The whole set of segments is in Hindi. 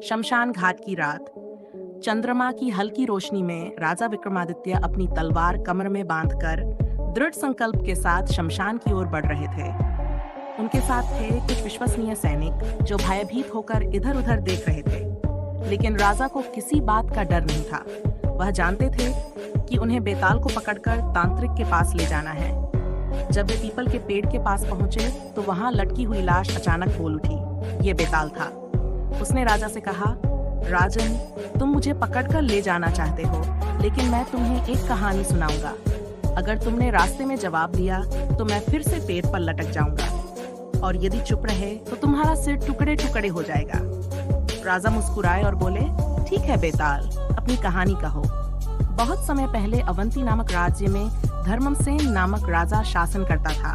शमशान घाट की रात। चंद्रमा की हल्की रोशनी में राजा विक्रमादित्य अपनी तलवार कमर में बांधकर दृढ़ संकल्प के साथ शमशान की ओर बढ़ रहे थे। उनके साथ थे कुछ विश्वसनीय सैनिक जो भयभीत होकर इधर-उधर देख रहे थे। लेकिन राजा को किसी बात का डर नहीं था। वह जानते थे कि उन्हें बेताल को पकड़कर तांत्रिक के पास ले जाना है। जब वे पीपल के पेड़ के पास पहुंचे तो वहां लटकी हुई लाश अचानक बोल उठी। ये बेताल था। उसने राजा से कहा, राजन, तुम मुझे पकड़कर ले जाना चाहते हो, लेकिन मैं तुम्हें एक कहानी सुनाऊंगा। अगर तुमने रास्ते में जवाब दिया तो मैं फिर से पेड़ पर लटक जाऊंगा, और यदि चुप रहे तो तुम्हारा सिर टुकड़े टुकड़े हो जाएगा। राजा मुस्कुराए और बोले, ठीक है बेताल, अपनी कहानी कहो। बहुत समय पहले अवंती नामक राज्य में धर्मसेन नामक राजा शासन करता था।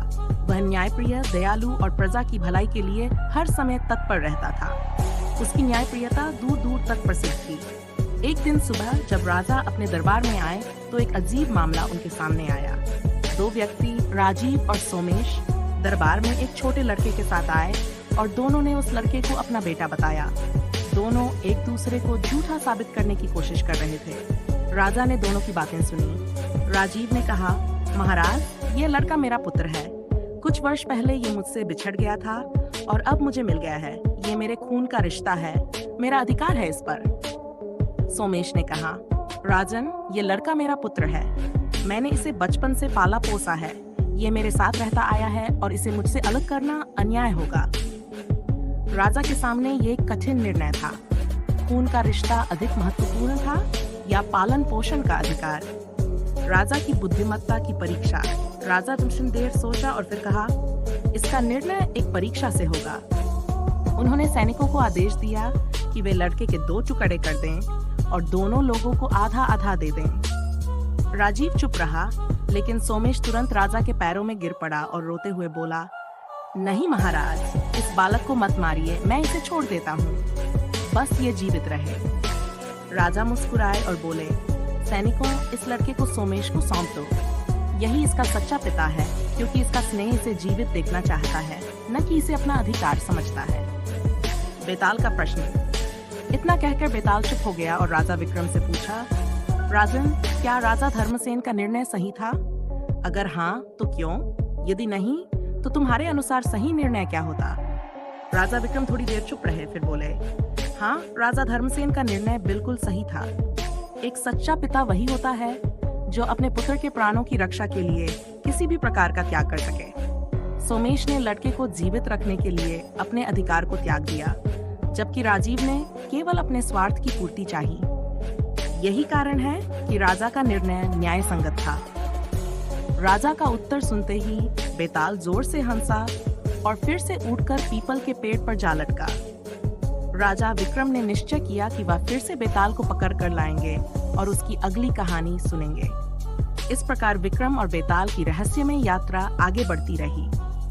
वह न्यायप्रिय, दयालु और प्रजा की भलाई के लिए हर समय तत्पर रहता था। उसकी न्यायप्रियता दूर दूर तक प्रसिद्ध थी। एक दिन सुबह जब राजा अपने दरबार में आए तो एक अजीब मामला उनके सामने आया। दो व्यक्ति, राजीव और सोमेश, दरबार में एक छोटे लड़के के साथ आए और दोनों ने उस लड़के को अपना बेटा बताया। दोनों एक दूसरे को झूठा साबित करने की कोशिश कर रहे थे। राजा ने दोनों की बातें सुनी। राजीव ने कहा, महाराज, ये लड़का मेरा पुत्र है। कुछ वर्ष पहले ये मुझसे बिछड़ गया था और अब मुझे मिल गया है। ये मेरे खून का रिश्ता है, मेरा अधिकार है इस पर। सोमेश ने कहा, राजन, ये लड़का मेरा पुत्र है। मैंने इसे बचपन से पाला पोसा है। ये मेरे साथ रहता आया है और इसे मुझसे अलग करना अन्याय होगा। राजा के सामने ये एक कठिन निर्णय था। खून का रिश्ता अधिक महत्वपूर्ण था या पालन पोषण का अधिकार? राजा की बुद्धिमत्ता की परीक्षा। राजा कुछ देर सोचा और फिर कहा, इसका निर्णय एक परीक्षा से होगा। उन्होंने सैनिकों को आदेश दिया कि वे लड़के के 2 टुकड़े कर दें और दोनों लोगों को आधा आधा दे दें। राजीव चुप रहा, लेकिन सोमेश तुरंत राजा के पैरों में गिर पड़ा और रोते हुए बोला, नहीं महाराज, इस बालक को मत मारिए, मैं इसे छोड़ देता हूँ, बस ये जीवित रहे। राजा मुस्कुराए और बोले, सैनिकों, इस लड़के को सोमेश को सौंप दो। यही इसका सच्चा पिता है, क्योंकि इसका स्नेह इसे जीवित देखना चाहता है, न कि इसे अपना अधिकार समझता है। बेताल का प्रश्न। इतना कहकर बेताल चुप हो गया और राजा विक्रम से पूछा, राजन, क्या राजा धर्मसेन का निर्णय सही था? अगर हाँ तो क्यों? यदि नहीं तो तुम्हारे अनुसार सही निर्णय क्या होता? राजा विक्रम थोड़ी देर चुप रहे, फिर बोले, हाँ, राजा धर्मसेन का निर्णय बिल्कुल सही था। एक सच्चा पिता वही होता है जो अपने पुत्र के प्राणों की रक्षा के लिए किसी भी प्रकार का त्याग कर सके। सोमेश ने लड़के को जीवित रखने के लिए अपने अधिकार को त्याग दिया, जबकि राजीव ने केवल अपने स्वार्थ की पूर्ति चाही। यही कारण है कि राजा का निर्णय न्याय संगत था। राजा का उत्तर सुनते ही बेताल जोर से हंसा और फिर से उठकर पीपल के पेड़ पर जा लटका। राजा विक्रम ने निश्चय किया कि वह फिर से बेताल को पकड़ कर लाएंगे और उसकी अगली कहानी सुनेंगे। इस प्रकार विक्रम और बेताल की रहस्यमय यात्रा आगे बढ़ती रही।